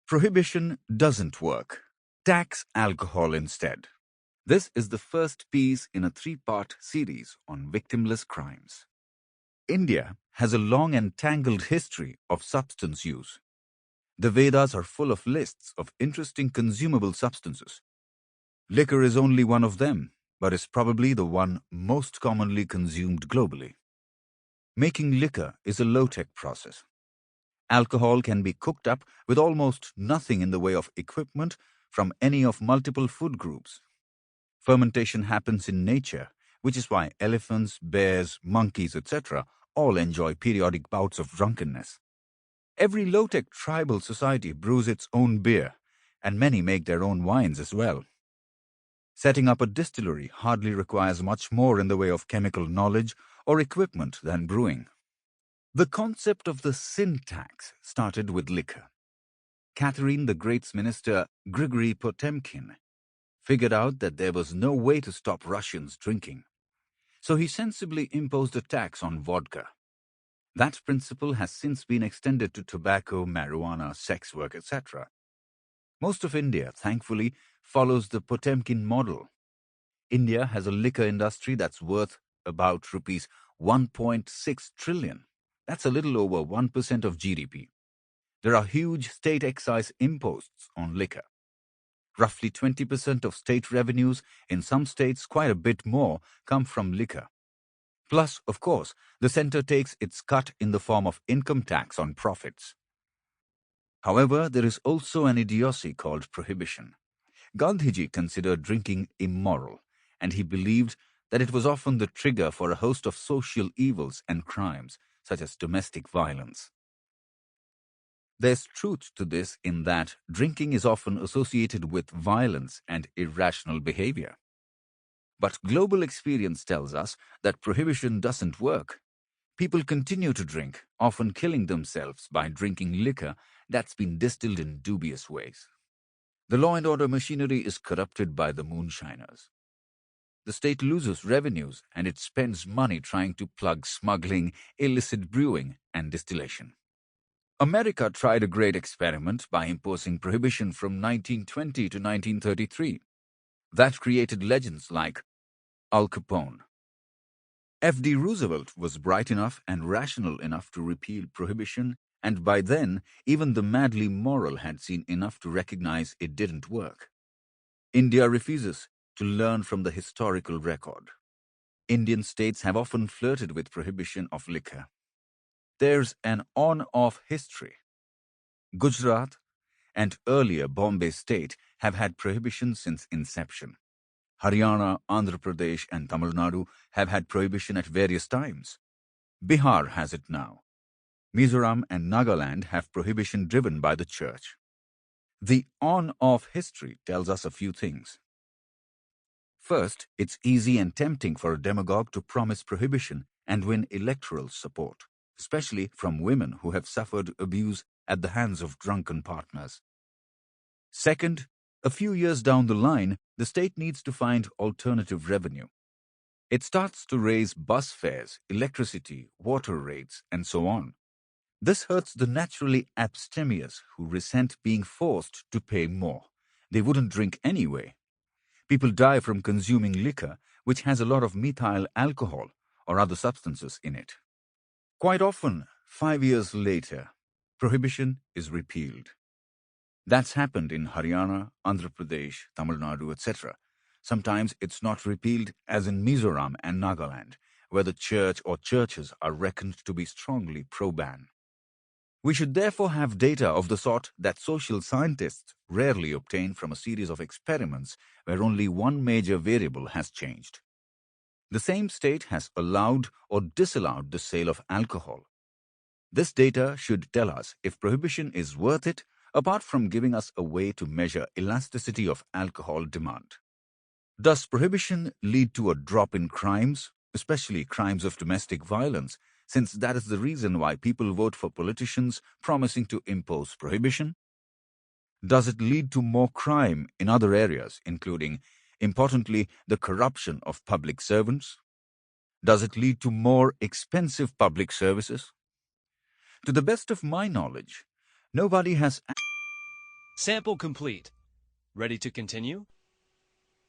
Prohibition doesn't work. Tax alcohol instead. This is the first piece in a three-part series on victimless crimes. India has a long and tangled history of substance use. The Vedas are full of lists of interesting consumable substances. Liquor is only one of them, but is probably the one most commonly consumed globally. Making liquor is a low-tech process. Alcohol can be cooked up with almost nothing in the way of equipment from any of multiple food groups. Fermentation happens in nature, which is why elephants, bears, monkeys, etc. all enjoy periodic bouts of drunkenness. Every low-tech tribal society brews its own beer, and many make their own wines as well. Setting up a distillery hardly requires much more in the way of chemical knowledge or equipment than brewing. The concept of the sin tax started with liquor. Catherine the Great's minister Grigory Potemkin figured out that there was no way to stop Russians drinking, so he sensibly imposed a tax on vodka. That principle has since been extended to tobacco, marijuana, sex work, etc. Most of India, thankfully, follows the Potemkin model. India has a liquor industry that's worth about rupees 1.6 trillion. That's a little over 1% of GDP. There are huge state excise imposts on liquor. Roughly 20% of state revenues, in some states quite a bit more, come from liquor. Plus, of course, the centre takes its cut in the form of income tax on profits. However, there is also an idiocy called prohibition. Gandhiji considered drinking immoral, and he believed that it was often the trigger for a host of social evils and crimes, such as domestic violence. There's truth to this in that drinking is often associated with violence and irrational behavior. But global experience tells us that prohibition doesn't work. People continue to drink, often killing themselves by drinking liquor that's been distilled in dubious ways. The law and order machinery is corrupted by the moonshiners. The state loses revenues and it spends money trying to plug smuggling, illicit brewing, and distillation. America tried a great experiment by imposing prohibition from 1920 to 1933. That created legends like Al Capone. F.D. Roosevelt was bright enough and rational enough to repeal prohibition, and by then, even the madly moral had seen enough to recognize it didn't work. India refuses to learn from the historical record. Indian states have often flirted with prohibition of liquor. There's an on-off history. Gujarat and earlier Bombay state have had prohibition since inception. Haryana, Andhra Pradesh and Tamil Nadu have had prohibition at various times. Bihar has it now. Mizoram and Nagaland have prohibition driven by the church. The on-off history tells us a few things. First, it's easy and tempting for a demagogue to promise prohibition and win electoral support, especially from women who have suffered abuse at the hands of drunken partners. Second, a few years down the line, the state needs to find alternative revenue. It starts to raise bus fares, electricity, water rates, and so on. This hurts the naturally abstemious who resent being forced to pay more. They wouldn't drink anyway. People die from consuming liquor, which has a lot of methyl alcohol or other substances in it. Quite often, 5 years later, prohibition is repealed. That's happened in Haryana, Andhra Pradesh, Tamil Nadu, etc. Sometimes it's not repealed, as in Mizoram and Nagaland, where the church or churches are reckoned to be strongly pro-ban. We should therefore have data of the sort that social scientists rarely obtain from a series of experiments where only one major variable has changed. The same state has allowed or disallowed the sale of alcohol. This data should tell us if prohibition is worth it, apart from giving us a way to measure elasticity of alcohol demand. Does prohibition lead to a drop in crimes, especially crimes of domestic violence, since that is the reason why people vote for politicians promising to impose prohibition? Does it lead to more crime in other areas, including, importantly, the corruption of public servants? Does it lead to more expensive public services? To the best of my knowledge, nobody has Sample complete. Ready to continue?